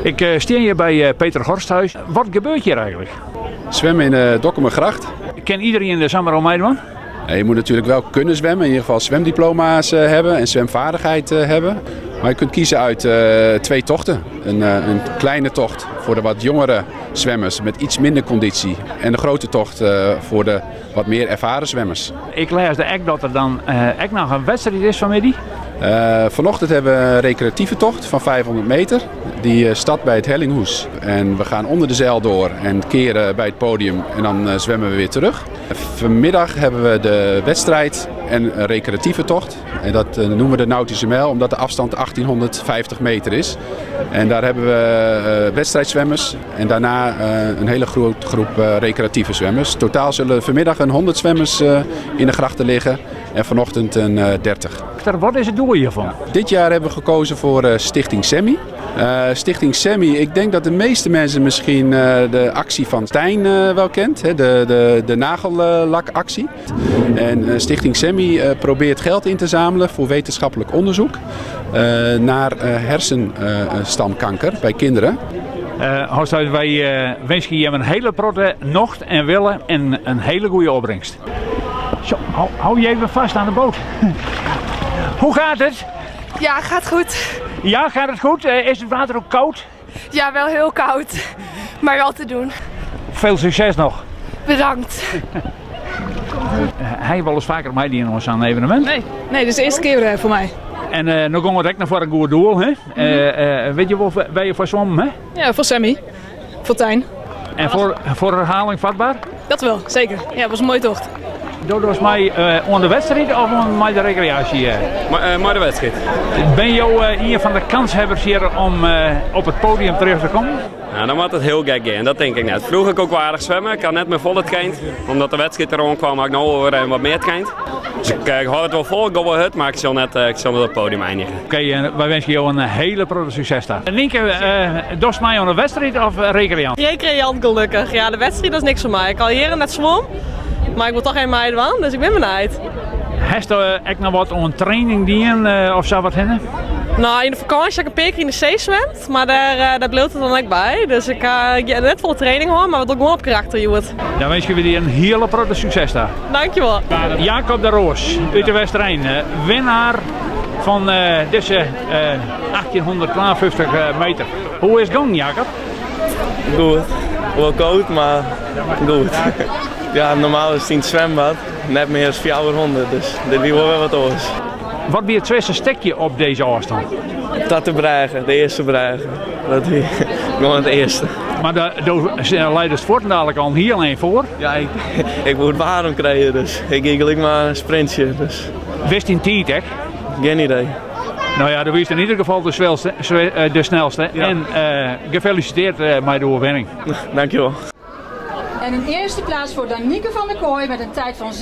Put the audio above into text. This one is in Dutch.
Ik sta hier bij Peter Horsthuis. Wat gebeurt hier eigenlijk? Zwemmen in de Dokkumergracht. Kan iedereen de zomer al meedoen? Je moet natuurlijk wel kunnen zwemmen, in ieder geval zwemdiploma's hebben en zwemvaardigheid hebben. Maar je kunt kiezen uit 2 tochten. Een kleine tocht voor de wat jongere zwemmers met iets minder conditie. En een grote tocht voor de wat meer ervaren zwemmers. Ik lees dat er dan echt nog een wedstrijd is vanmiddag. Vanochtend hebben we een recreatieve tocht van 500 meter. Die start bij het Hellinghoes. En we gaan onder de zeil door en keren bij het podium en dan zwemmen we weer terug. Vanmiddag hebben we de wedstrijd en een recreatieve tocht. En dat noemen we de Nautische Mijl omdat de afstand 1850 meter is. En daar hebben we wedstrijdzwemmers en daarna een hele grote groep recreatieve zwemmers. Totaal zullen vanmiddag een 100 zwemmers in de grachten liggen en vanochtend een 30. Wat is het doel hiervan? Dit jaar hebben we gekozen voor Stichting Semmi. Stichting Semmi, ik denk dat de meeste mensen misschien de actie van Stijn wel kent, de nagellakactie. En Stichting Semmi probeert geld in te zamelen voor wetenschappelijk onderzoek naar hersenstamkanker bij kinderen. Horsthuis, wij wensen je een hele protte nocht en willen en een hele goede opbrengst. Zo, hou je even vast aan de boot. Hoe gaat het? Ja, gaat goed. Ja, gaat het goed? Is het water ook koud? Ja, wel heel koud. Maar wel te doen. Veel succes nog. Bedankt. Hij wel eens vaker mee die ons aan een evenement? Nee, dit is de eerste keer voor mij. En nu gaan we direct naar voor een goed doel. Hè? Weet je waar je voor zwommen? Hè? Ja, voor Sammy. Voor Tijn. En voor herhaling vatbaar? Dat wel, zeker. Ja, het was een mooie tocht. Dat was mij onder de wedstrijd of onder de recreatie? Maar de wedstrijd. Ben je een van de kanshebbers hier om op het podium terug te komen? Nou, dan wordt het heel gek en dat denk ik net. Vroeger kon ik wel aardig zwemmen, ik had net meer vol het keind. Omdat de wedstrijd erom kwam, had ik nog over wat meer het keind. Dus ik hou het wel vol, ik ga wel hut, maar ik zal net op het podium eindigen. Oké, wij wensen jou een hele grote succes daar. Nienke, doe mij aan de wedstrijd of recreant? Recreant gelukkig. Ja, de wedstrijd is niks voor mij. Ik al hier net zwom, maar ik wil toch geen meid aan, dus ik ben benieuwd. Heeft er echt nog wat aan training dienen of zo wat heen? Nou, in de vakantie heb ik een paar keer in de zee zwemt, maar daar bleef het dan ook bij. Dus ik heb net volle training hoor, maar we doen gewoon op karakter, Joet. Dan wens ik je een hele grote succes daar. Dankjewel. Jacob de Roos uit de Westerijn, winnaar van deze 1852 meter. Hoe is het gang, Jacob? Goed. Wel koud, maar goed. Ja, normaal is het in het zwembad, net meer dan 400, dus dit is wel wat anders. Wat is het tweede stekje op deze afstand? Dat te breigen, de eerste breigen. Dat is gewoon het eerste. Maar daar leidt het voort dadelijk al hier alleen voor. Ja, ik moet warm krijgen, dus ik gelijk maar een sprintje. Dus. Wist in tijd, hè? Geen idee. Nou ja, dan wist in ieder geval de snelste. Ja. En gefeliciteerd met de overwinning. Dankjewel. En een eerste plaats voor Danieke van der Kooi met een tijd van 26:21:30.